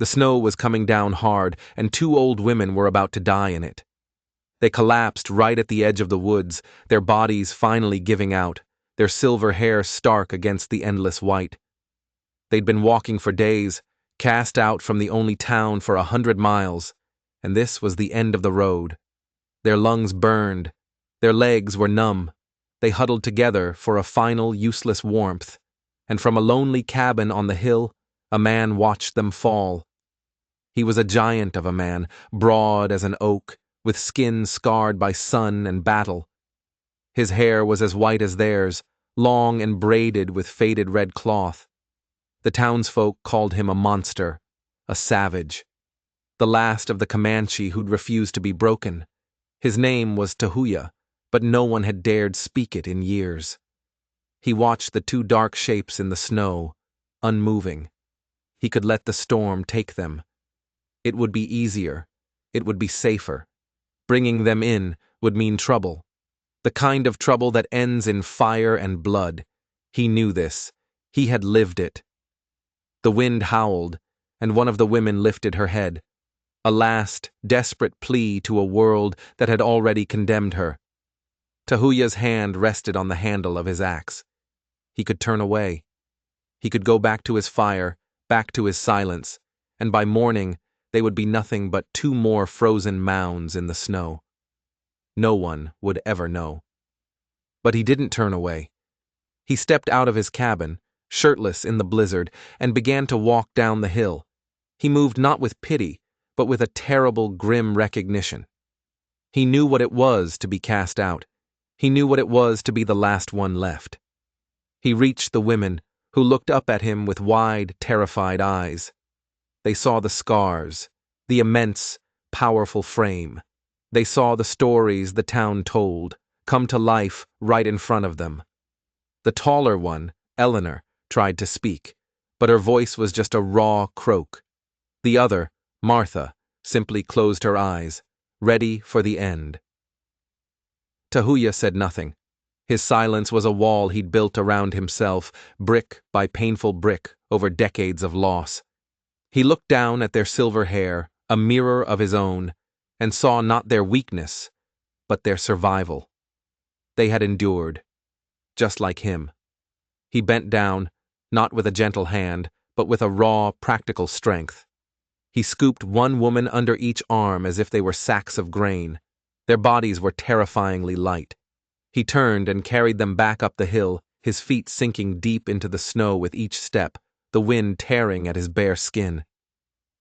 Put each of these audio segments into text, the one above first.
The snow was coming down hard, and two old women were about to die in it. They collapsed right at the edge of the woods, their bodies finally giving out, their silver hair stark against the endless white. They'd been walking for days, cast out from the only town for 100 miles, and this was the end of the road. Their lungs burned, their legs were numb. They huddled together for a final useless warmth, and from a lonely cabin on the hill, a man watched them fall. He was a giant of a man, broad as an oak, with skin scarred by sun and battle. His hair was as white as theirs, long and braided with faded red cloth. The townsfolk called him a monster, a savage, the last of the Comanche who'd refused to be broken. His name was Tahuya, but no one had dared speak it in years. He watched the two dark shapes in the snow, unmoving. He could let the storm take them. It would be easier. It would be safer. Bringing them in would mean trouble. The kind of trouble that ends in fire and blood. He knew this. He had lived it. The wind howled, and one of the women lifted her head. A last, desperate plea to a world that had already condemned her. Tahuya's hand rested on the handle of his axe. He could turn away. He could go back to his fire, back to his silence, and by morning they would be nothing but two more frozen mounds in the snow. No one would ever know. But he didn't turn away. He stepped out of his cabin, shirtless in the blizzard, and began to walk down the hill. He moved not with pity, but with a terrible, grim recognition. He knew what it was to be cast out. He knew what it was to be the last one left. He reached the women, who looked up at him with wide, terrified eyes. They saw the scars, the immense, powerful frame. They saw the stories the town told, come to life right in front of them. The taller one, Eleanor, tried to speak, but her voice was just a raw croak. The other, Martha, simply closed her eyes, ready for the end. Tahuya said nothing. His silence was a wall he'd built around himself, brick by painful brick, over decades of loss. He looked down at their silver hair, a mirror of his own, and saw not their weakness, but their survival. They had endured, just like him. He bent down, not with a gentle hand, but with a raw, practical strength. He scooped one woman under each arm as if they were sacks of grain. Their bodies were terrifyingly light. He turned and carried them back up the hill, his feet sinking deep into the snow with each step, the wind tearing at his bare skin.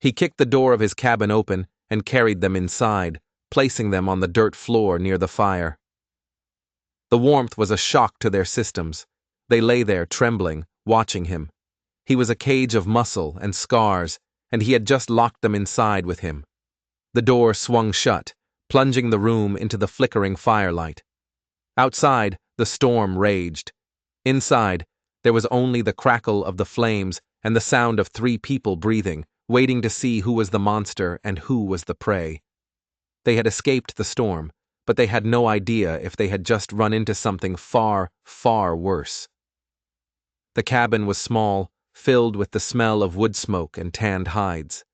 He kicked the door of his cabin open and carried them inside, placing them on the dirt floor near the fire. The warmth was a shock to their systems. They lay there trembling, watching him. He was a cage of muscle and scars, and he had just locked them inside with him. The door swung shut, plunging the room into the flickering firelight. Outside, the storm raged. Inside, there was only the crackle of the flames and the sound of 3 people breathing, waiting to see who was the monster and who was the prey. They had escaped the storm, but they had no idea if they had just run into something far, far worse. The cabin was small, filled with the smell of wood smoke and tanned hides.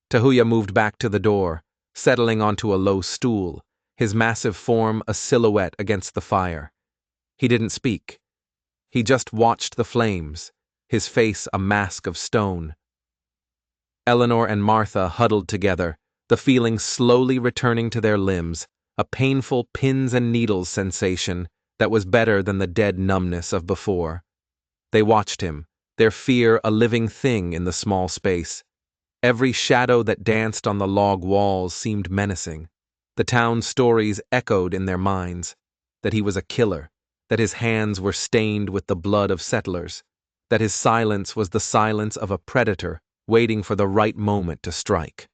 Tahuya moved back to the door, settling onto a low stool, his massive form a silhouette against the fire. He didn't speak. He just watched the flames, his face a mask of stone. Eleanor and Martha huddled together, the feeling slowly returning to their limbs, a painful pins and needles sensation that was better than the dead numbness of before. They watched him, their fear a living thing in the small space. Every shadow that danced on the log walls seemed menacing. The town's stories echoed in their minds, that he was a killer, that his hands were stained with the blood of settlers, that his silence was the silence of a predator waiting for the right moment to strike.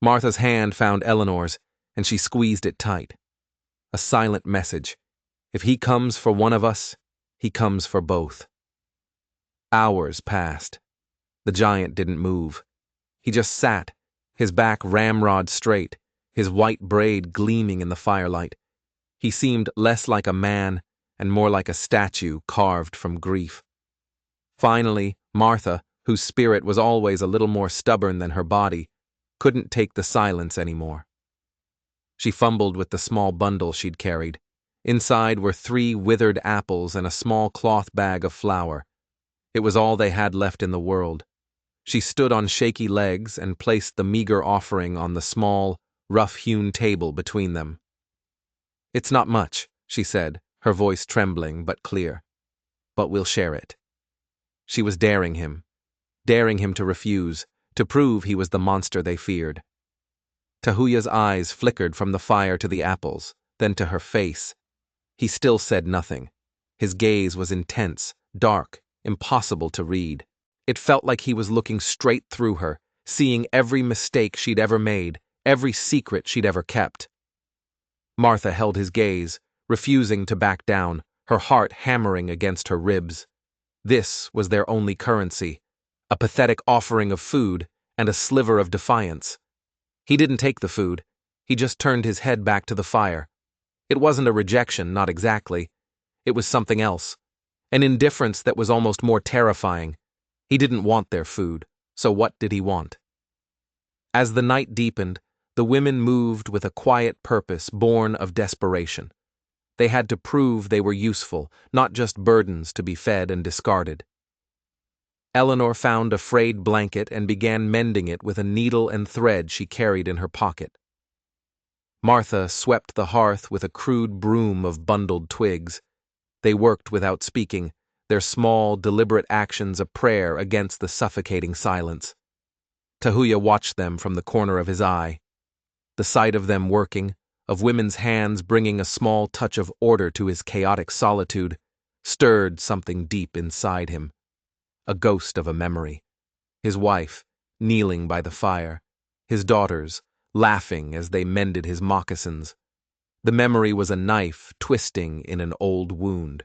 Martha's hand found Eleanor's, and she squeezed it tight. A silent message. If he comes for one of us, he comes for both. Hours passed. The giant didn't move. He just sat, his back ramrod straight, his white braid gleaming in the firelight. He seemed less like a man and more like a statue carved from grief. Finally, Martha, whose spirit was always a little more stubborn than her body, couldn't take the silence anymore. She fumbled with the small bundle she'd carried. Inside were 3 withered apples and a small cloth bag of flour. It was all they had left in the world. She stood on shaky legs and placed the meager offering on the small, rough-hewn table between them. "It's not much," she said, her voice trembling but clear. "But we'll share it." She was daring him to refuse, to prove he was the monster they feared. Tahuya's eyes flickered from the fire to the apples, then to her face. He still said nothing. His gaze was intense, dark, impossible to read. It felt like he was looking straight through her, seeing every mistake she'd ever made, every secret she'd ever kept. Martha held his gaze, refusing to back down, her heart hammering against her ribs. This was their only currency, a pathetic offering of food and a sliver of defiance. He didn't take the food. He just turned his head back to the fire. It wasn't a rejection, not exactly. It was something else, an indifference that was almost more terrifying. He didn't want their food, so what did he want? As the night deepened, the women moved with a quiet purpose born of desperation. They had to prove they were useful, not just burdens to be fed and discarded. Eleanor found a frayed blanket and began mending it with a needle and thread she carried in her pocket. Martha swept the hearth with a crude broom of bundled twigs. They worked without speaking, their small, deliberate actions a prayer against the suffocating silence. Tahuya watched them from the corner of his eye. The sight of them working, of women's hands bringing a small touch of order to his chaotic solitude, stirred something deep inside him. A ghost of a memory. His wife, kneeling by the fire. His daughters, laughing as they mended his moccasins. The memory was a knife twisting in an old wound.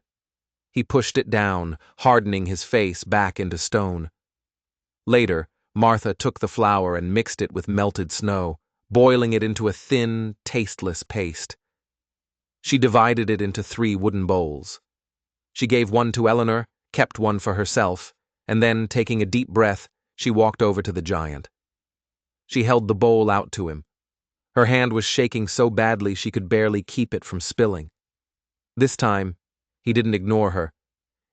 He pushed it down, hardening his face back into stone. Later, Martha took the flour and mixed it with melted snow, boiling it into a thin, tasteless paste. She divided it into 3 wooden bowls. She gave one to Eleanor, kept one for herself, and then, taking a deep breath, she walked over to the giant. She held the bowl out to him. Her hand was shaking so badly she could barely keep it from spilling. This time, he didn't ignore her.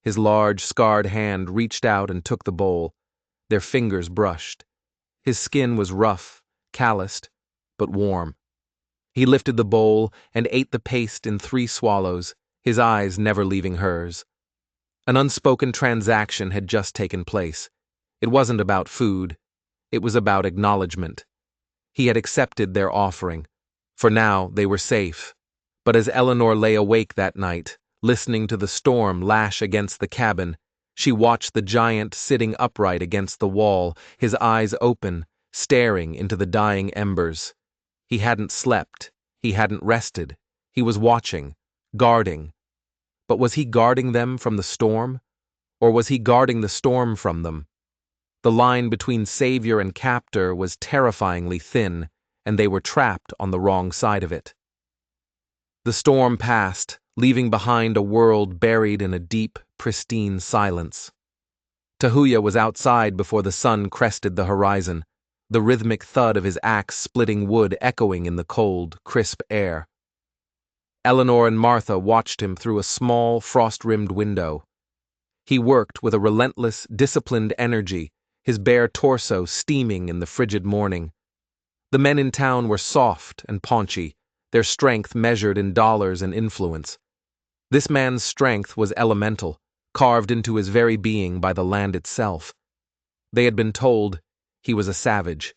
His large, scarred hand reached out and took the bowl. Their fingers brushed. His skin was rough, calloused, but warm. He lifted the bowl and ate the paste in 3 swallows, his eyes never leaving hers. An unspoken transaction had just taken place. It wasn't about food. It was about acknowledgement. He had accepted their offering. For now, they were safe. But as Eleanor lay awake that night, listening to the storm lash against the cabin, she watched the giant sitting upright against the wall, his eyes open, staring into the dying embers. He hadn't slept. He hadn't rested. He was watching, guarding. But was he guarding them from the storm? Or was he guarding the storm from them? The line between savior and captor was terrifyingly thin, and they were trapped on the wrong side of it. The storm passed, leaving behind a world buried in a deep, pristine silence. Tahuya was outside before the sun crested the horizon, the rhythmic thud of his axe splitting wood echoing in the cold, crisp air. Eleanor and Martha watched him through a small, frost-rimmed window. He worked with a relentless, disciplined energy, his bare torso steaming in the frigid morning. The men in town were soft and paunchy, their strength measured in dollars and influence. This man's strength was elemental, carved into his very being by the land itself. They had been told he was a savage.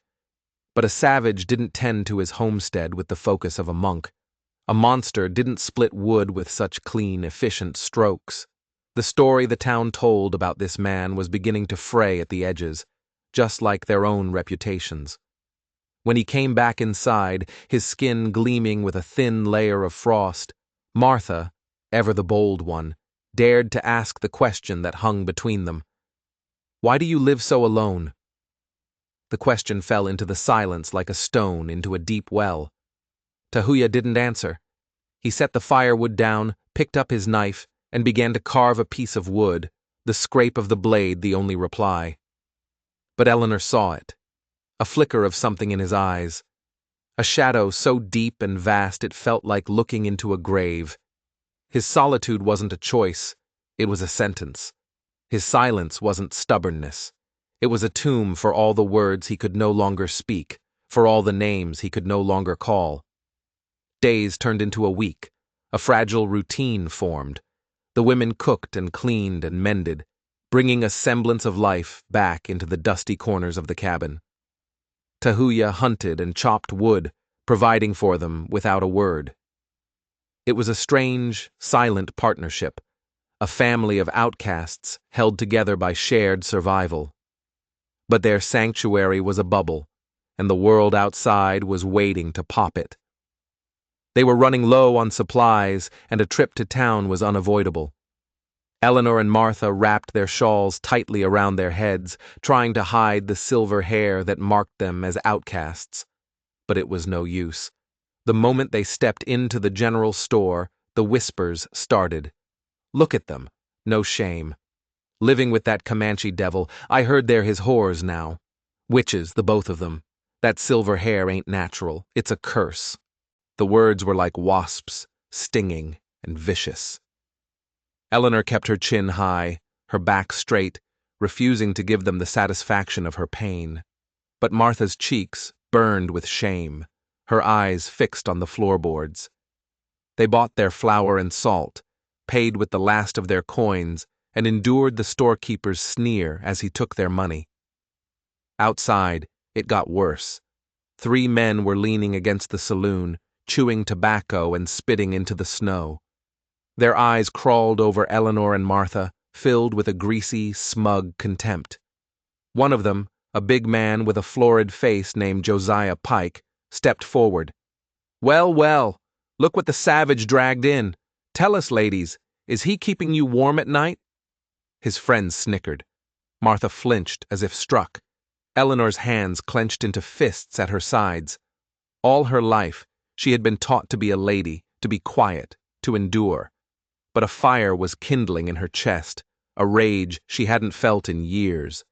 But a savage didn't tend to his homestead with the focus of a monk. A monster didn't split wood with such clean, efficient strokes. The story the town told about this man was beginning to fray at the edges, just like their own reputations. When he came back inside, his skin gleaming with a thin layer of frost, Martha, ever the bold one, dared to ask the question that hung between them. "Why do you live so alone?" The question fell into the silence like a stone into a deep well. Tahuya didn't answer. He set the firewood down, picked up his knife, and began to carve a piece of wood, the scrape of the blade the only reply. But Eleanor saw it. A flicker of something in his eyes. A shadow so deep and vast it felt like looking into a grave. His solitude wasn't a choice, it was a sentence. His silence wasn't stubbornness. It was a tomb for all the words he could no longer speak, for all the names he could no longer call. Days turned into a week. A fragile routine formed. The women cooked and cleaned and mended, bringing a semblance of life back into the dusty corners of the cabin. Tahuya hunted and chopped wood, providing for them without a word. It was a strange, silent partnership, a family of outcasts held together by shared survival. But their sanctuary was a bubble, and the world outside was waiting to pop it. They were running low on supplies, and a trip to town was unavoidable. Eleanor and Martha wrapped their shawls tightly around their heads, trying to hide the silver hair that marked them as outcasts. But it was no use. The moment they stepped into the general store, the whispers started. Look at them. No shame. Living with that Comanche devil, I heard they're his whores now. Witches, the both of them. That silver hair ain't natural. It's a curse. The words were like wasps, stinging and vicious. Eleanor kept her chin high, her back straight, refusing to give them the satisfaction of her pain. But Martha's cheeks burned with shame, her eyes fixed on the floorboards. They bought their flour and salt, paid with the last of their coins, and endured the storekeeper's sneer as he took their money. Outside, it got worse. 3 men were leaning against the saloon, chewing tobacco and spitting into the snow. Their eyes crawled over Eleanor and Martha, filled with a greasy, smug contempt. One of them, a big man with a florid face named Josiah Pike, stepped forward. "Well, well, look what the savage dragged in. Tell us, ladies, is he keeping you warm at night?" His friends snickered. Martha flinched as if struck. Eleanor's hands clenched into fists at her sides. All her life, she had been taught to be a lady, to be quiet, to endure. But a fire was kindling in her chest, a rage she hadn't felt in years.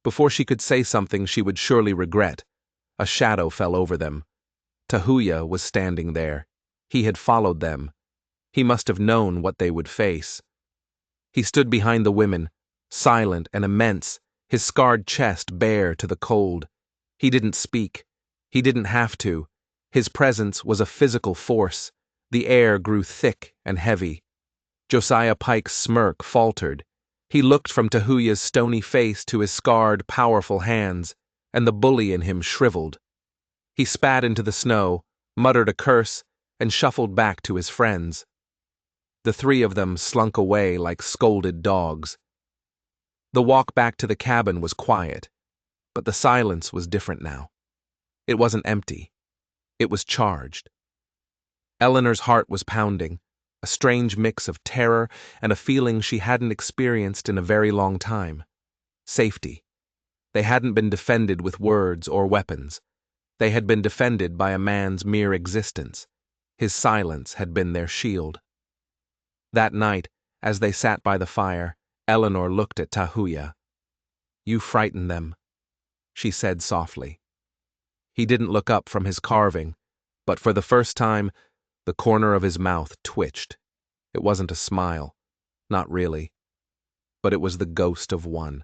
Before she could say something she would surely regret, a shadow fell over them. Tahuya was standing there. He had followed them. He must have known what they would face. He stood behind the women, silent and immense, his scarred chest bare to the cold. He didn't speak. He didn't have to. His presence was a physical force. The air grew thick and heavy. Josiah Pike's smirk faltered. He looked from Tahuya's stony face to his scarred, powerful hands, and the bully in him shriveled. He spat into the snow, muttered a curse, and shuffled back to his friends. The 3 of them slunk away like scolded dogs. The walk back to the cabin was quiet, but the silence was different now. It wasn't empty. It was charged. Eleanor's heart was pounding, a strange mix of terror and a feeling she hadn't experienced in a very long time. Safety. They hadn't been defended with words or weapons. They had been defended by a man's mere existence. His silence had been their shield. That night, as they sat by the fire, Eleanor looked at Tahuya. "You frighten them," she said softly. He didn't look up from his carving, but for the first time, the corner of his mouth twitched. It wasn't a smile, not really, but it was the ghost of one,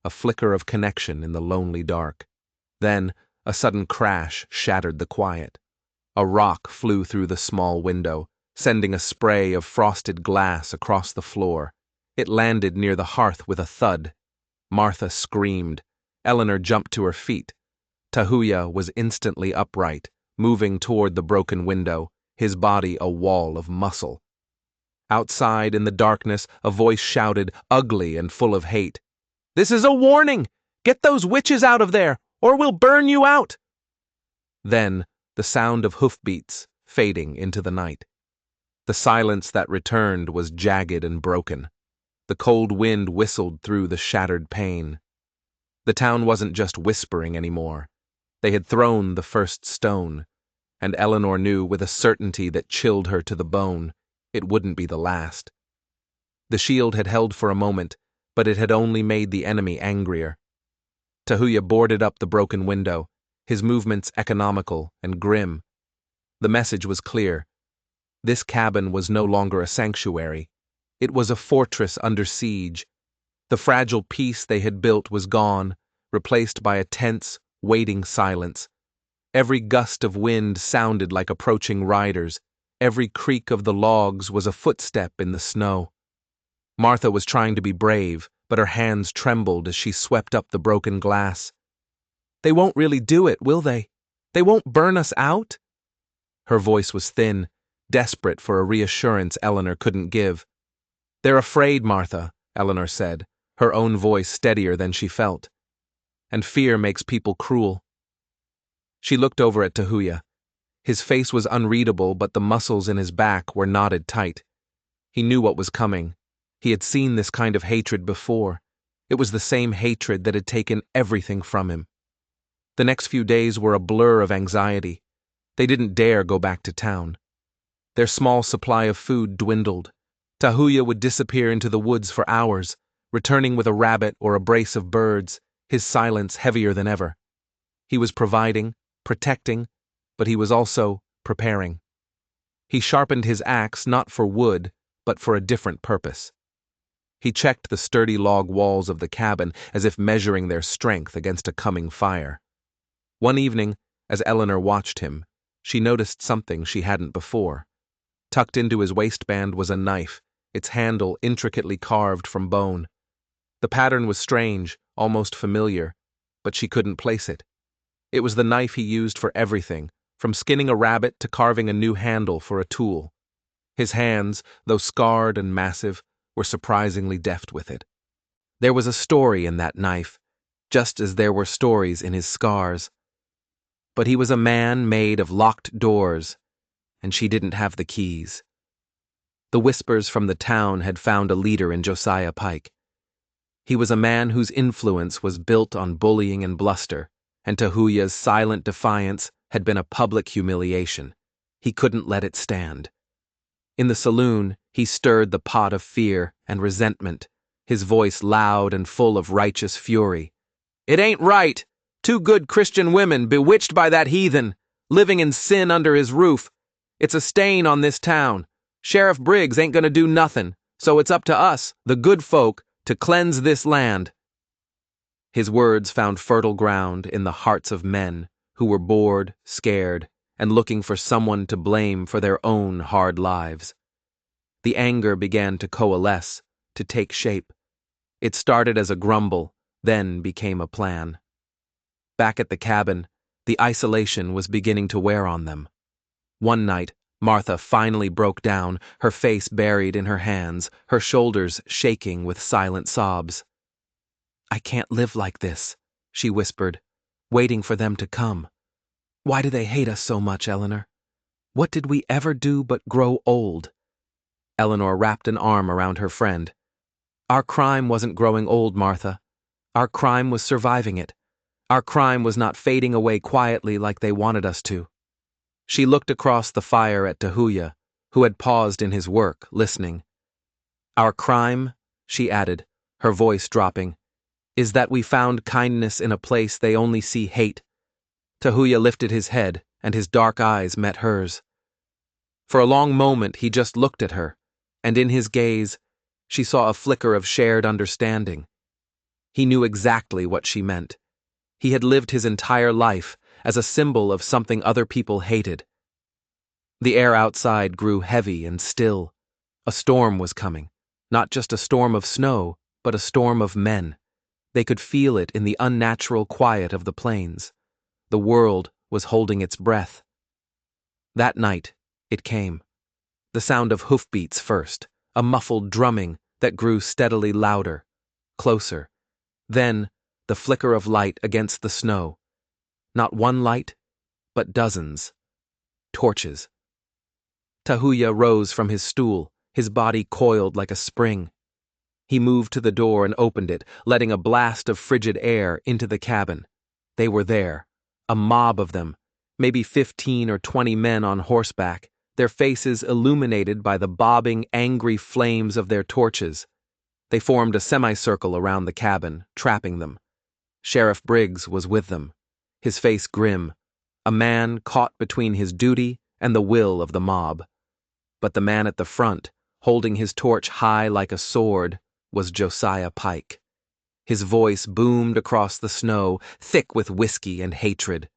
a flicker of connection in the lonely dark. Then, a sudden crash shattered the quiet. A rock flew through the small window, sending a spray of frosted glass across the floor. It landed near the hearth with a thud. Martha screamed. Eleanor jumped to her feet. Tahuya was instantly upright, moving toward the broken window, his body a wall of muscle. Outside in the darkness, a voice shouted, ugly and full of hate. "This is a warning! Get those witches out of there, or we'll burn you out!" Then, the sound of hoofbeats, fading into the night. The silence that returned was jagged and broken. The cold wind whistled through the shattered pane. The town wasn't just whispering anymore. They had thrown the first stone, and Eleanor knew with a certainty that chilled her to the bone, it wouldn't be the last. The shield had held for a moment, but it had only made the enemy angrier. Tahuya boarded up the broken window, his movements economical and grim. The message was clear. This cabin was no longer a sanctuary. It was a fortress under siege. The fragile peace they had built was gone, replaced by a tense, waiting silence. Every gust of wind sounded like approaching riders. Every creak of the logs was a footstep in the snow. Martha was trying to be brave, but her hands trembled as she swept up the broken glass. "They won't really do it, will they? They won't burn us out?" Her voice was thin, desperate for a reassurance Eleanor couldn't give. "They're afraid, Martha," Eleanor said, her own voice steadier than she felt. "And fear makes people cruel." She looked over at Tahuya. His face was unreadable, but the muscles in his back were knotted tight. He knew what was coming. He had seen this kind of hatred before. It was the same hatred that had taken everything from him. The next few days were a blur of anxiety. They didn't dare go back to town. Their small supply of food dwindled. Tahuya would disappear into the woods for hours, returning with a rabbit or a brace of birds, his silence heavier than ever. He was providing, protecting, but he was also preparing. He sharpened his axe not for wood, but for a different purpose. He checked the sturdy log walls of the cabin as if measuring their strength against a coming fire. One evening, as Eleanor watched him, she noticed something she hadn't before. Tucked into his waistband was a knife, its handle intricately carved from bone. The pattern was strange, almost familiar, but she couldn't place it. It was the knife he used for everything, from skinning a rabbit to carving a new handle for a tool. His hands, though scarred and massive, were surprisingly deft with it. There was a story in that knife, just as there were stories in his scars. But he was a man made of locked doors, and she didn't have the keys. The whispers from the town had found a leader in Josiah Pike. He was a man whose influence was built on bullying and bluster, and Tahuya's silent defiance had been a public humiliation. He couldn't let it stand. In the saloon, he stirred the pot of fear and resentment, his voice loud and full of righteous fury. "It ain't right! 2 good Christian women bewitched by that heathen, living in sin under his roof. It's a stain on this town. Sheriff Briggs ain't gonna do nothin', so it's up to us, the good folk, to cleanse this land." His words found fertile ground in the hearts of men who were bored, scared, and looking for someone to blame for their own hard lives. The anger began to coalesce, to take shape. It started as a grumble, then became a plan. Back at the cabin, the isolation was beginning to wear on them. One night, Martha finally broke down, her face buried in her hands, her shoulders shaking with silent sobs. "I can't live like this," she whispered, waiting for them to come. "Why do they hate us so much, Eleanor? What did we ever do but grow old?" Eleanor wrapped an arm around her friend. "Our crime wasn't growing old, Martha. Our crime was surviving it. Our crime was not fading away quietly like they wanted us to." She looked across the fire at Tahuya, who had paused in his work, listening. "Our crime," she added, her voice dropping, "is that we found kindness in a place they only see hate." Tahuya lifted his head, and his dark eyes met hers. For a long moment he just looked at her, and in his gaze, she saw a flicker of shared understanding. He knew exactly what she meant. He had lived his entire life as a symbol of something other people hated. The air outside grew heavy and still. A storm was coming, not just a storm of snow, but a storm of men. They could feel it in the unnatural quiet of the plains. The world was holding its breath. That night, it came. The sound of hoofbeats first, a muffled drumming that grew steadily louder, closer. Then, the flicker of light against the snow. Not one light, but dozens. Torches. Tahuya rose from his stool, his body coiled like a spring. He moved to the door and opened it, letting a blast of frigid air into the cabin. They were there, a mob of them, maybe 15 or 20 men on horseback, their faces illuminated by the bobbing, angry flames of their torches. They formed a semicircle around the cabin, trapping them. Sheriff Briggs was with them, his face grim, a man caught between his duty and the will of the mob. But the man at the front, holding his torch high like a sword, was Josiah Pike. His voice boomed across the snow, thick with whiskey and hatred.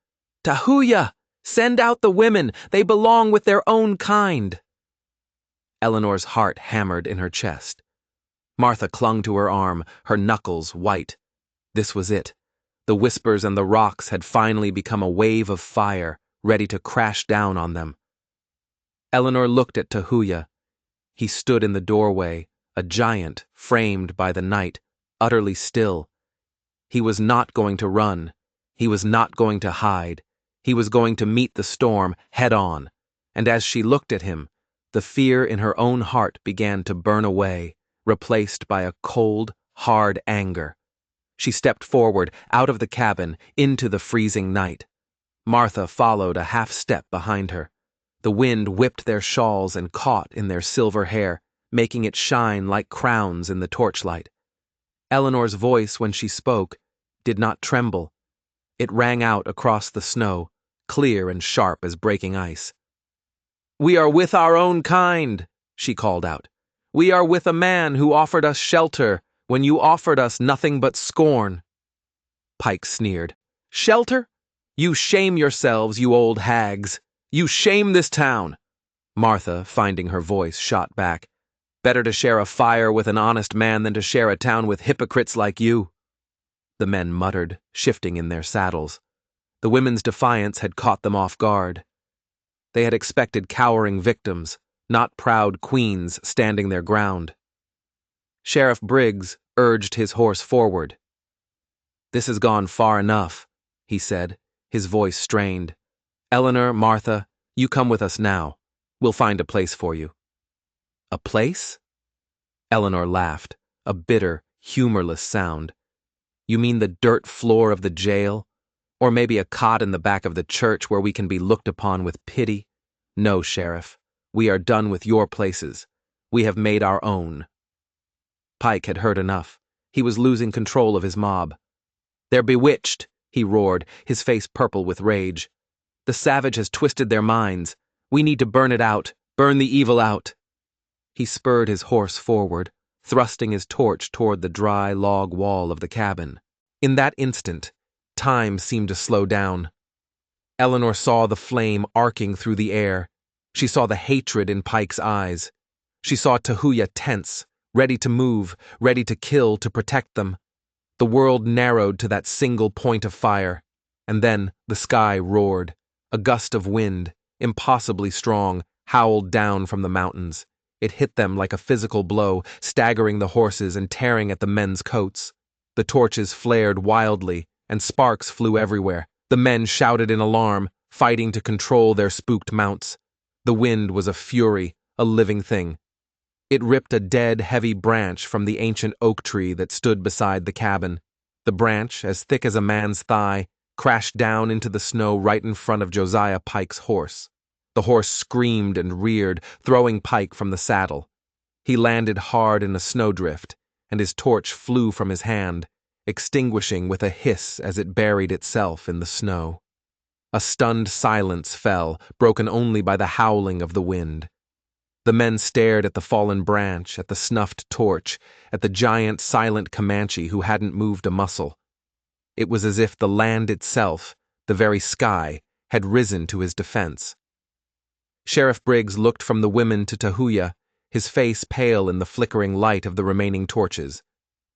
"Tahuya! Send out the women! They belong with their own kind!" Eleanor's heart hammered in her chest. Martha clung to her arm, her knuckles white. This was it. The whispers and the rocks had finally become a wave of fire, ready to crash down on them. Eleanor looked at Tahuya. He stood in the doorway, a giant framed by the night, utterly still. He was not going to run. He was not going to hide. He was going to meet the storm head on. And as she looked at him, the fear in her own heart began to burn away, replaced by a cold, hard anger. She stepped forward, out of the cabin, into the freezing night. Martha followed a half step behind her. The wind whipped their shawls and caught in their silver hair, making it shine like crowns in the torchlight. Eleanor's voice, when she spoke, did not tremble. It rang out across the snow, clear and sharp as breaking ice. "We are with our own kind," she called out. "We are with a man who offered us shelter when you offered us nothing but scorn." Pike sneered. "Shelter? You shame yourselves, you old hags. You shame this town." Martha, finding her voice, shot back. "Better to share a fire with an honest man than to share a town with hypocrites like you." The men muttered, shifting in their saddles. The women's defiance had caught them off guard. They had expected cowering victims, not proud queens standing their ground. Sheriff Briggs urged his horse forward. "This has gone far enough," he said, his voice strained. "Eleanor, Martha, you come with us now. We'll find a place for you." "A place?" Eleanor laughed, a bitter, humorless sound. "You mean the dirt floor of the jail? Or maybe a cot in the back of the church where we can be looked upon with pity? No, Sheriff. We are done with your places. We have made our own." Pike had heard enough. He was losing control of his mob. "They're bewitched," he roared, his face purple with rage. "The savage has twisted their minds. We need to burn it out, burn the evil out." He spurred his horse forward, thrusting his torch toward the dry log wall of the cabin. In that instant, time seemed to slow down. Eleanor saw the flame arcing through the air. She saw the hatred in Pike's eyes. She saw Tahuya tense, ready to move, ready to kill to protect them. The world narrowed to that single point of fire. And then the sky roared. A gust of wind, impossibly strong, howled down from the mountains. It hit them like a physical blow, staggering the horses and tearing at the men's coats. The torches flared wildly, and sparks flew everywhere. The men shouted in alarm, fighting to control their spooked mounts. The wind was a fury, a living thing. It ripped a dead, heavy branch from the ancient oak tree that stood beside the cabin. The branch, as thick as a man's thigh, crashed down into the snow right in front of Josiah Pike's horse. The horse screamed and reared, throwing Pike from the saddle. He landed hard in a snowdrift, and his torch flew from his hand, extinguishing with a hiss as it buried itself in the snow. A stunned silence fell, broken only by the howling of the wind. The men stared at the fallen branch, at the snuffed torch, at the giant silent Comanche who hadn't moved a muscle. It was as if the land itself, the very sky, had risen to his defense. Sheriff Briggs looked from the women to Tahuya, his face pale in the flickering light of the remaining torches.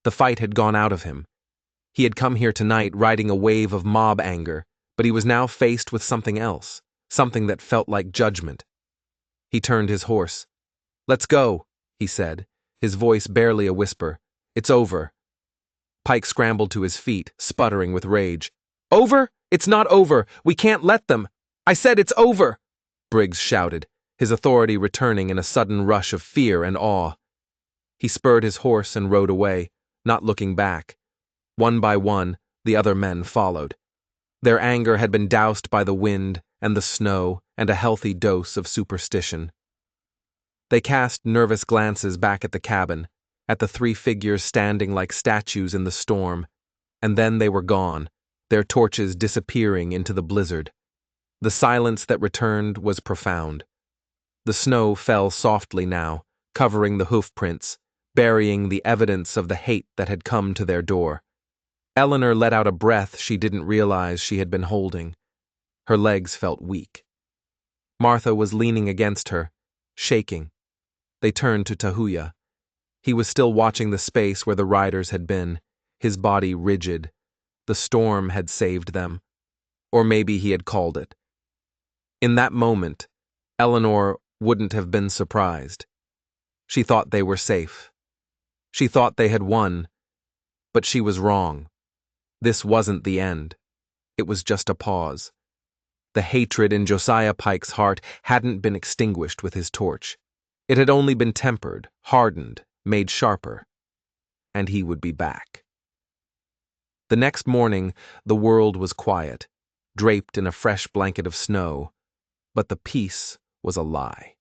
The fight had gone out of him. He had come here tonight riding a wave of mob anger, but he was now faced with something else, something that felt like judgment. He turned his horse. "Let's go," he said, his voice barely a whisper. "It's over." Pike scrambled to his feet, sputtering with rage. "Over? It's not over. We can't let them. I said it's over," Briggs shouted, his authority returning in a sudden rush of fear and awe. He spurred his horse and rode away, not looking back. One by one, the other men followed. Their anger had been doused by the wind and the snow and a healthy dose of superstition. They cast nervous glances back at the cabin, at the three figures standing like statues in the storm. And then they were gone, their torches disappearing into the blizzard. The silence that returned was profound. The snow fell softly now, covering the hoof prints, burying the evidence of the hate that had come to their door. Eleanor let out a breath she didn't realize she had been holding. Her legs felt weak. Martha was leaning against her, shaking. They turned to Tahuya. He was still watching the space where the riders had been, his body rigid. The storm had saved them. Or maybe he had called it. In that moment, Eleanor wouldn't have been surprised. She thought they were safe. She thought they had won, but she was wrong. This wasn't the end. It was just a pause. The hatred in Josiah Pike's heart hadn't been extinguished with his torch. It had only been tempered, hardened, made sharper. And he would be back. The next morning, the world was quiet, draped in a fresh blanket of snow, but the peace was a lie.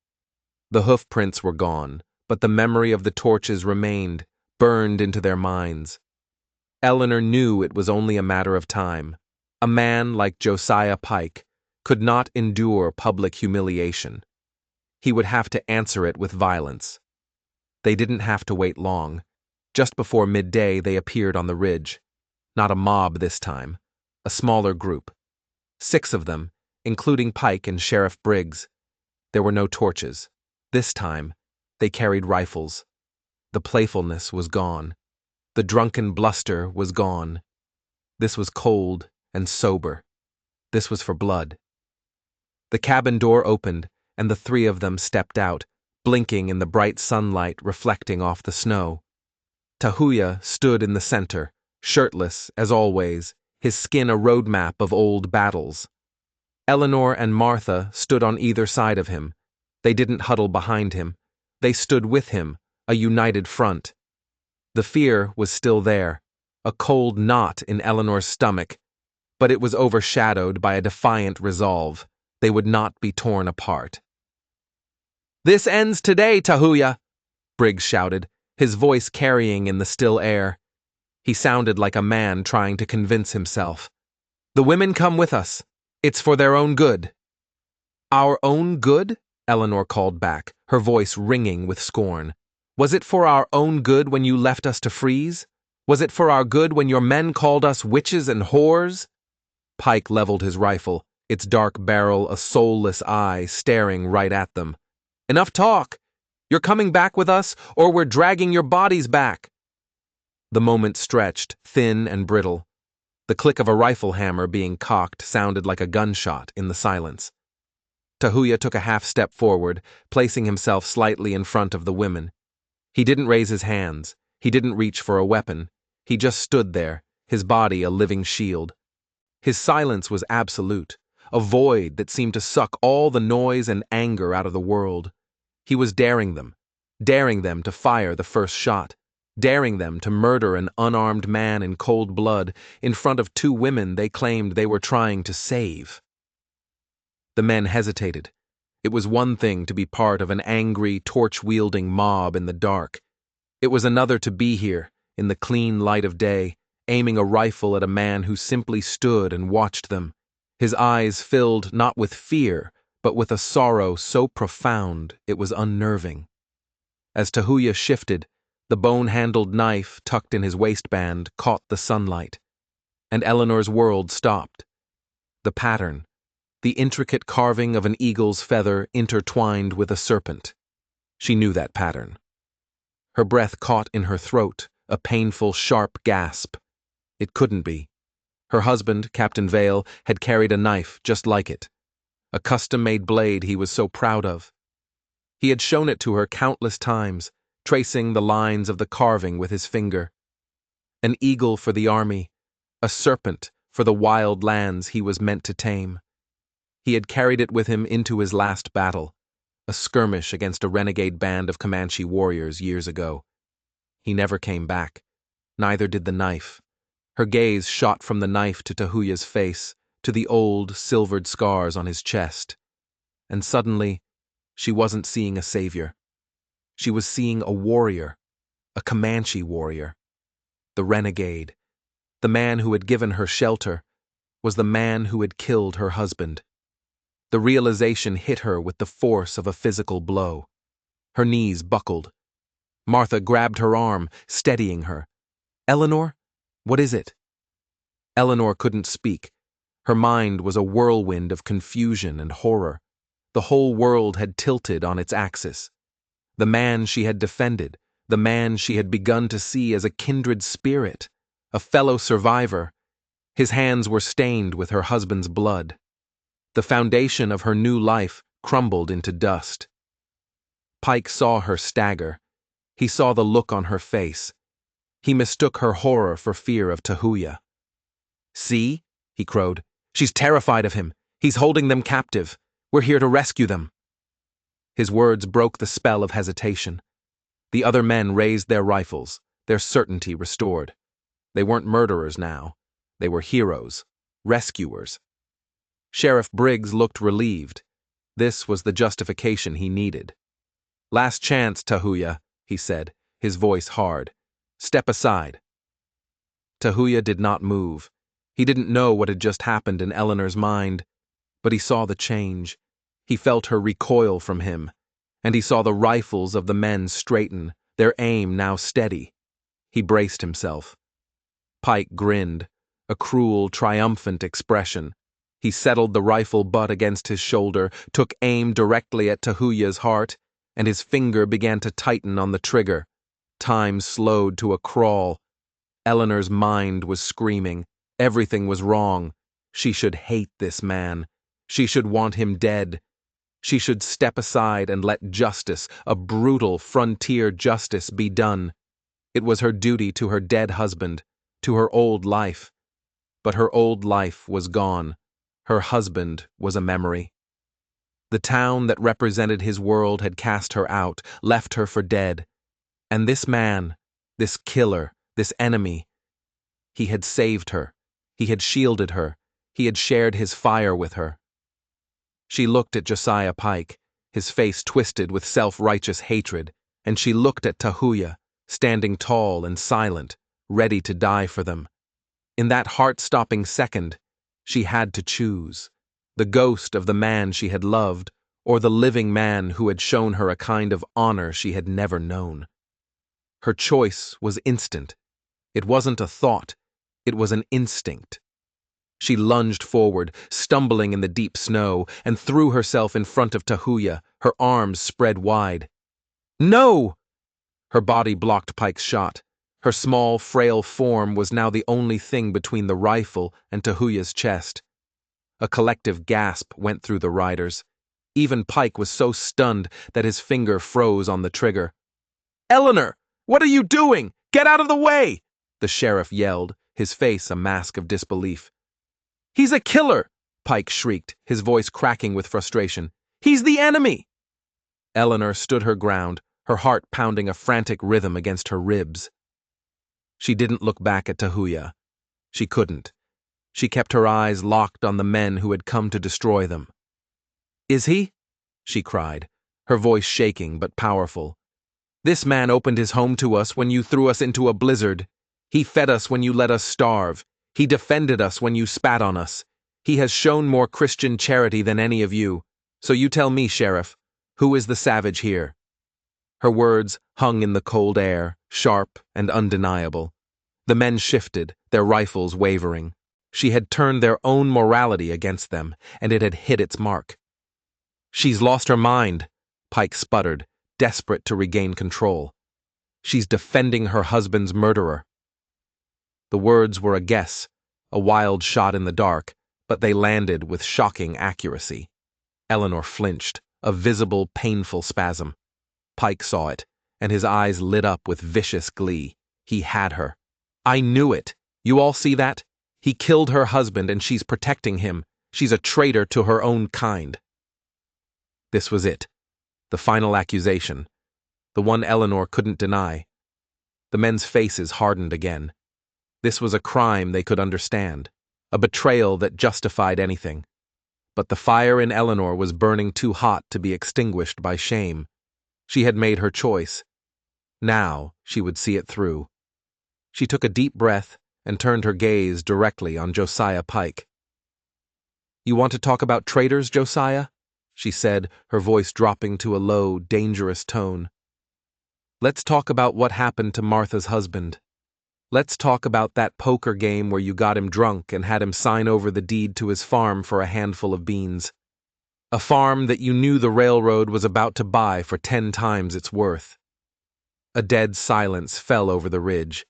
The hoof prints were gone, but the memory of the torches remained, burned into their minds. Eleanor knew it was only a matter of time. A man like Josiah Pike could not endure public humiliation. He would have to answer it with violence. They didn't have to wait long. Just before midday, they appeared on the ridge. Not a mob this time, a smaller group. 6 of them, including Pike and Sheriff Briggs. There were no torches. This time, they carried rifles. The playfulness was gone. The drunken bluster was gone. This was cold and sober. This was for blood. The cabin door opened, and the 3 of them stepped out, blinking in the bright sunlight reflecting off the snow. Tahuya stood in the center, shirtless as always, his skin a roadmap of old battles. Eleanor and Martha stood on either side of him. They didn't huddle behind him. They stood with him, a united front. The fear was still there, a cold knot in Eleanor's stomach, but it was overshadowed by a defiant resolve. They would not be torn apart. "This ends today, Tahuya!" Briggs shouted, his voice carrying in the still air. He sounded like a man trying to convince himself. "The women come with us. It's for their own good." "Our own good?" Eleanor called back, her voice ringing with scorn. "Was it for our own good when you left us to freeze? Was it for our good when your men called us witches and whores?" Pike leveled his rifle, its dark barrel a soulless eye staring right at them. "Enough talk! You're coming back with us, or we're dragging your bodies back!" The moment stretched, thin and brittle. The click of a rifle hammer being cocked sounded like a gunshot in the silence. Tahuya took a half step forward, placing himself slightly in front of the women. He didn't raise his hands. He didn't reach for a weapon. He just stood there, his body a living shield. His silence was absolute, a void that seemed to suck all the noise and anger out of the world. He was daring them to fire the first shot, daring them to murder an unarmed man in cold blood in front of 2 women they claimed they were trying to save. The men hesitated. It was one thing to be part of an angry, torch-wielding mob in the dark. It was another to be here, in the clean light of day, aiming a rifle at a man who simply stood and watched them, his eyes filled not with fear, but with a sorrow so profound it was unnerving. As Tahuya shifted, the bone-handled knife tucked in his waistband caught the sunlight, and Eleanor's world stopped. The pattern, the intricate carving of an eagle's feather intertwined with a serpent. She knew that pattern. Her breath caught in her throat, a painful, sharp gasp. It couldn't be. Her husband, Captain Vale, had carried a knife just like it, a custom-made blade he was so proud of. He had shown it to her countless times, tracing the lines of the carving with his finger. An eagle for the army, a serpent for the wild lands he was meant to tame. He had carried it with him into his last battle, a skirmish against a renegade band of Comanche warriors years ago. He never came back. Neither did the knife. Her gaze shot from the knife to Tahuya's face, to the old, silvered scars on his chest. And suddenly, she wasn't seeing a savior. She was seeing a warrior, a Comanche warrior. The renegade, The man who had given her shelter was the man who had killed her husband. The realization hit her with the force of a physical blow. Her knees buckled. Martha grabbed her arm, steadying her. "Eleanor? What is it?" Eleanor couldn't speak. Her mind was a whirlwind of confusion and horror. The whole world had tilted on its axis. The man she had defended, the man she had begun to see as a kindred spirit, a fellow survivor, his hands were stained with her husband's blood. The foundation of her new life crumbled into dust. Pike saw her stagger. He saw the look on her face. He mistook her horror for fear of Tahuya. "See?" he crowed. "She's terrified of him. He's holding them captive. We're here to rescue them." His words broke the spell of hesitation. The other men raised their rifles, their certainty restored. They weren't murderers now. They were heroes, rescuers. Sheriff Briggs looked relieved. This was the justification he needed. "Last chance, Tahuya," he said, his voice hard. "Step aside." Tahuya did not move. He didn't know what had just happened in Eleanor's mind, but he saw the change. He felt her recoil from him, and he saw the rifles of the men straighten, their aim now steady. He braced himself. Pike grinned, a cruel, triumphant expression. He settled the rifle butt against his shoulder, took aim directly at Tahuya's heart, and his finger began to tighten on the trigger. Time slowed to a crawl. Eleanor's mind was screaming. Everything was wrong. She should hate this man. She should want him dead. She should step aside and let justice, a brutal frontier justice, be done. It was her duty to her dead husband, to her old life. But her old life was gone. Her husband was a memory. The town that represented his world had cast her out, left her for dead. And this man, this killer, this enemy, he had saved her. He had shielded her. He had shared his fire with her. She looked at Josiah Pike, his face twisted with self-righteous hatred, and she looked at Tahuya, standing tall and silent, ready to die for them. In that heart-stopping second, she had to choose: the ghost of the man she had loved, or the living man who had shown her a kind of honor she had never known. Her choice was instant. It wasn't a thought. It was an instinct. She lunged forward, stumbling in the deep snow, and threw herself in front of Tahuya, her arms spread wide. "No!" Her body blocked Pike's shot. Her small, frail form was now the only thing between the rifle and Tahuya's chest. A collective gasp went through the riders. Even Pike was so stunned that his finger froze on the trigger. "Eleanor! What are you doing? Get out of the way!" the sheriff yelled, his face a mask of disbelief. "He's a killer!" Pike shrieked, his voice cracking with frustration. "He's the enemy!" Eleanor stood her ground, her heart pounding a frantic rhythm against her ribs. She didn't look back at Tahuya. She couldn't. She kept her eyes locked on the men who had come to destroy them. "Is he?" she cried, her voice shaking but powerful. "This man opened his home to us when you threw us into a blizzard. He fed us when you let us starve. He defended us when you spat on us. He has shown more Christian charity than any of you. So you tell me, Sheriff, who is the savage here?" Her words hung in the cold air, sharp and undeniable. The men shifted, their rifles wavering. She had turned their own morality against them, and it had hit its mark. "She's lost her mind," Pike sputtered, desperate to regain control. "She's defending her husband's murderer." The words were a guess, a wild shot in the dark, but they landed with shocking accuracy. Eleanor flinched, a visible, painful spasm. Pike saw it, and his eyes lit up with vicious glee. He had her. "I knew it. You all see that? He killed her husband and she's protecting him. She's a traitor to her own kind." This was it. The final accusation. The one Eleanor couldn't deny. The men's faces hardened again. This was a crime they could understand, a betrayal that justified anything. But the fire in Eleanor was burning too hot to be extinguished by shame. She had made her choice. Now she would see it through. She took a deep breath and turned her gaze directly on Josiah Pike. "You want to talk about traitors, Josiah?" she said, her voice dropping to a low, dangerous tone. "Let's talk about what happened to Martha's husband. Let's talk about that poker game where you got him drunk and had him sign over the deed to his farm for a handful of beans. A farm that you knew the railroad was about to buy for 10 times its worth." A dead silence fell over the ridge.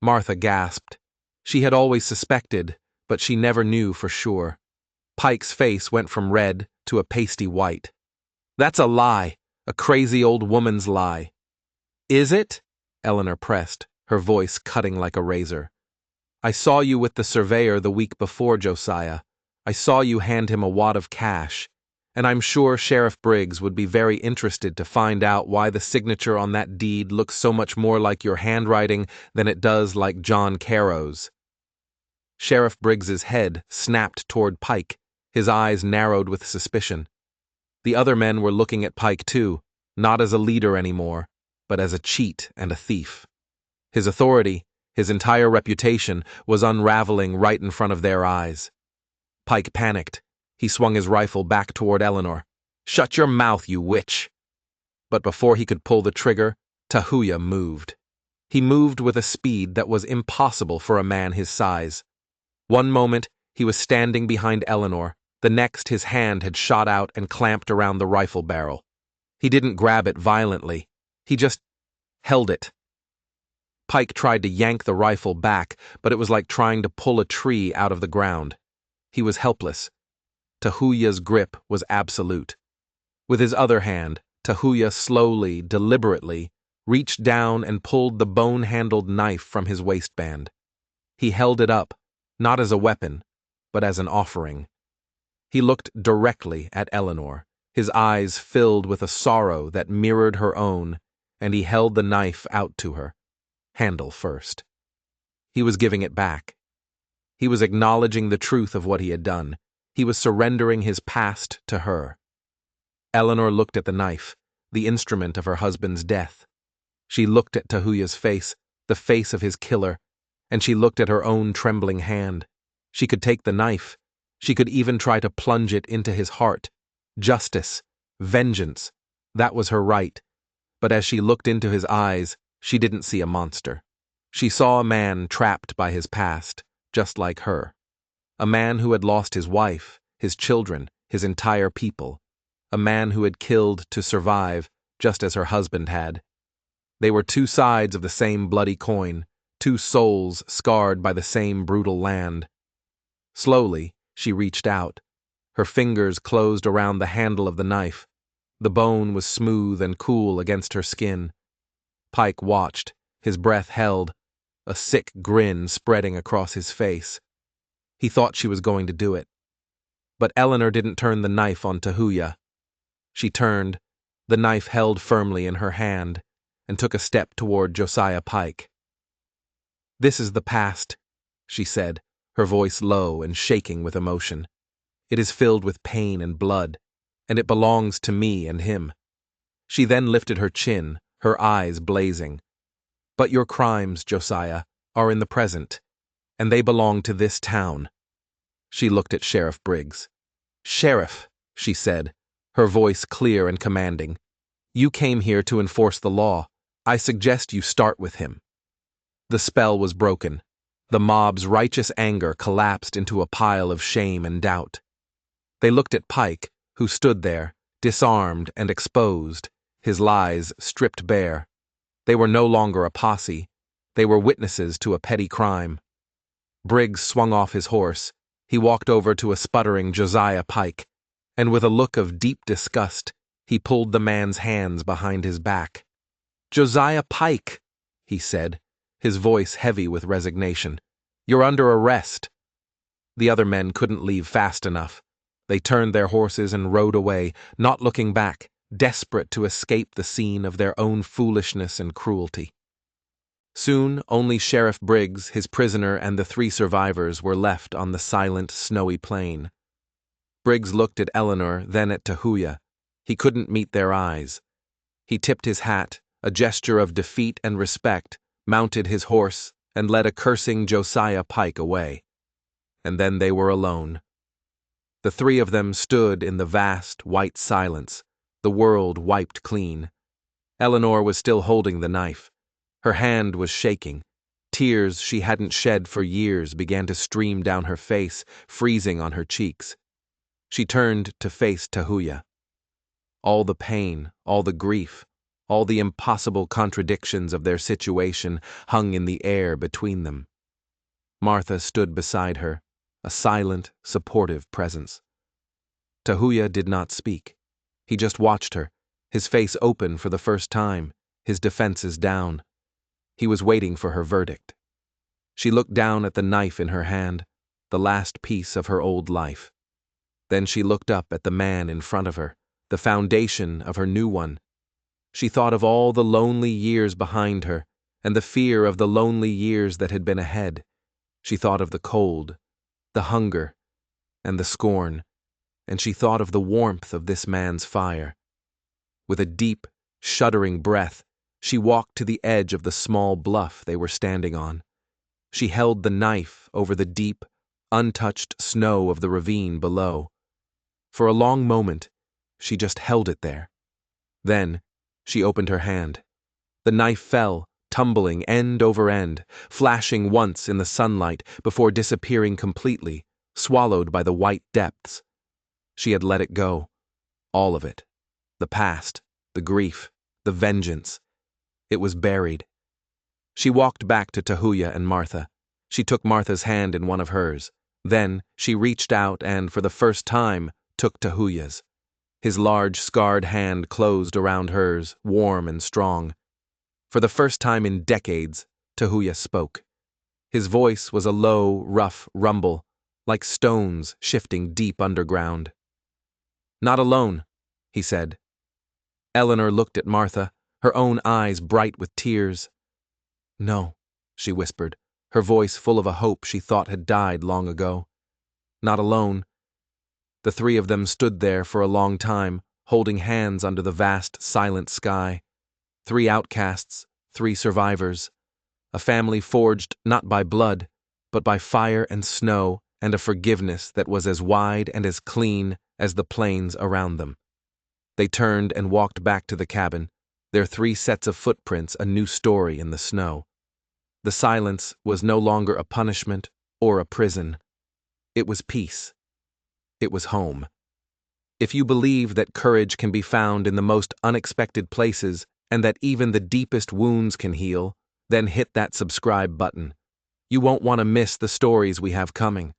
Martha gasped. She had always suspected, but she never knew for sure. Pike's face went from red to a pasty white. "That's a lie, a crazy old woman's lie." "Is it?" Eleanor pressed, her voice cutting like a razor. "I saw you with the surveyor the week before, Josiah. I saw you hand him a wad of cash, and I'm sure Sheriff Briggs would be very interested to find out why the signature on that deed looks so much more like your handwriting than it does like John Caro's." Sheriff Briggs's head snapped toward Pike, his eyes narrowed with suspicion. The other men were looking at Pike too, not as a leader anymore, but as a cheat and a thief. His authority, his entire reputation, was unraveling right in front of their eyes. Pike panicked. He swung his rifle back toward Eleanor. "Shut your mouth, you witch!" But before he could pull the trigger, Tahuya moved. He moved with a speed that was impossible for a man his size. One moment, he was standing behind Eleanor. The next, his hand had shot out and clamped around the rifle barrel. He didn't grab it violently. He just held it. Pike tried to yank the rifle back, but it was like trying to pull a tree out of the ground. He was helpless. Tahuya's grip was absolute. With his other hand, Tahuya slowly, deliberately, reached down and pulled the bone-handled knife from his waistband. He held it up, not as a weapon, but as an offering. He looked directly at Eleanor, his eyes filled with a sorrow that mirrored her own, and he held the knife out to her, handle first. He was giving it back. He was acknowledging the truth of what he had done. He was surrendering his past to her. Eleanor looked at the knife, the instrument of her husband's death. She looked at Tahuya's face, the face of his killer, and she looked at her own trembling hand. She could take the knife. She could even try to plunge it into his heart. Justice, vengeance, that was her right. But as she looked into his eyes, she didn't see a monster. She saw a man trapped by his past, just like her. A man who had lost his wife, his children, his entire people. A man who had killed to survive, just as her husband had. They were two sides of the same bloody coin, two souls scarred by the same brutal land. Slowly, she reached out. Her fingers closed around the handle of the knife. The bone was smooth and cool against her skin. Pike watched, his breath held, a sick grin spreading across his face. He thought she was going to do it. But Eleanor didn't turn the knife on Tahuya. She turned, the knife held firmly in her hand, and took a step toward Josiah Pike. "This is the past," she said, her voice low and shaking with emotion. "It is filled with pain and blood, and it belongs to me and him." She then lifted her chin, her eyes blazing. "But your crimes, Josiah, are in the present, and they belong to this town." She looked at Sheriff Briggs. "Sheriff," she said, her voice clear and commanding, "you came here to enforce the law. I suggest you start with him." The spell was broken. The mob's righteous anger collapsed into a pile of shame and doubt. They looked at Pike, who stood there, disarmed and exposed, his lies stripped bare. They were no longer a posse. They were witnesses to a petty crime. Briggs swung off his horse. He walked over to a sputtering Josiah Pike, and with a look of deep disgust, he pulled the man's hands behind his back. "Josiah Pike," he said, his voice heavy with resignation, "you're under arrest." The other men couldn't leave fast enough. They turned their horses and rode away, not looking back, desperate to escape the scene of their own foolishness and cruelty. Soon, only Sheriff Briggs, his prisoner, and the 3 survivors were left on the silent, snowy plain. Briggs looked at Eleanor, then at Tahuya. He couldn't meet their eyes. He tipped his hat, a gesture of defeat and respect, mounted his horse, and led a cursing Josiah Pike away. And then they were alone. The three of them stood in the vast, white silence, the world wiped clean. Eleanor was still holding the knife. Her hand was shaking. Tears she hadn't shed for years began to stream down her face, freezing on her cheeks. She turned to face Tahuya. All the pain, all the grief, all the impossible contradictions of their situation hung in the air between them. Martha stood beside her, a silent, supportive presence. Tahuya did not speak. He just watched her, his face open for the first time, his defenses down. He was waiting for her verdict. She looked down at the knife in her hand, the last piece of her old life. Then she looked up at the man in front of her, the foundation of her new one. She thought of all the lonely years behind her, and the fear of the lonely years that had been ahead. She thought of the cold, the hunger, and the scorn, and she thought of the warmth of this man's fire. With a deep, shuddering breath, she walked to the edge of the small bluff they were standing on. She held the knife over the deep, untouched snow of the ravine below. For a long moment, she just held it there. Then, she opened her hand. The knife fell, tumbling end over end, flashing once in the sunlight before disappearing completely, swallowed by the white depths. She had let it go. All of it. The past, the grief, the vengeance. It was buried. She walked back to Tahuya and Martha. She took Martha's hand in one of hers. Then, she reached out and, for the first time, took Tahuya's. His large, scarred hand closed around hers, warm and strong. For the first time in decades, Tahuya spoke. His voice was a low, rough rumble, like stones shifting deep underground. "Not alone," he said. Eleanor looked at Martha, her own eyes bright with tears. "No," she whispered, her voice full of a hope she thought had died long ago. "Not alone." The three of them stood there for a long time, holding hands under the vast, silent sky. 3 outcasts, 3 survivors. A family forged not by blood, but by fire and snow and a forgiveness that was as wide and as clean as the plains around them. They turned and walked back to the cabin, their 3 sets of footprints a new story in the snow. The silence was no longer a punishment or a prison. It was peace. It was home. If you believe that courage can be found in the most unexpected places and that even the deepest wounds can heal, then hit that subscribe button. You won't want to miss the stories we have coming.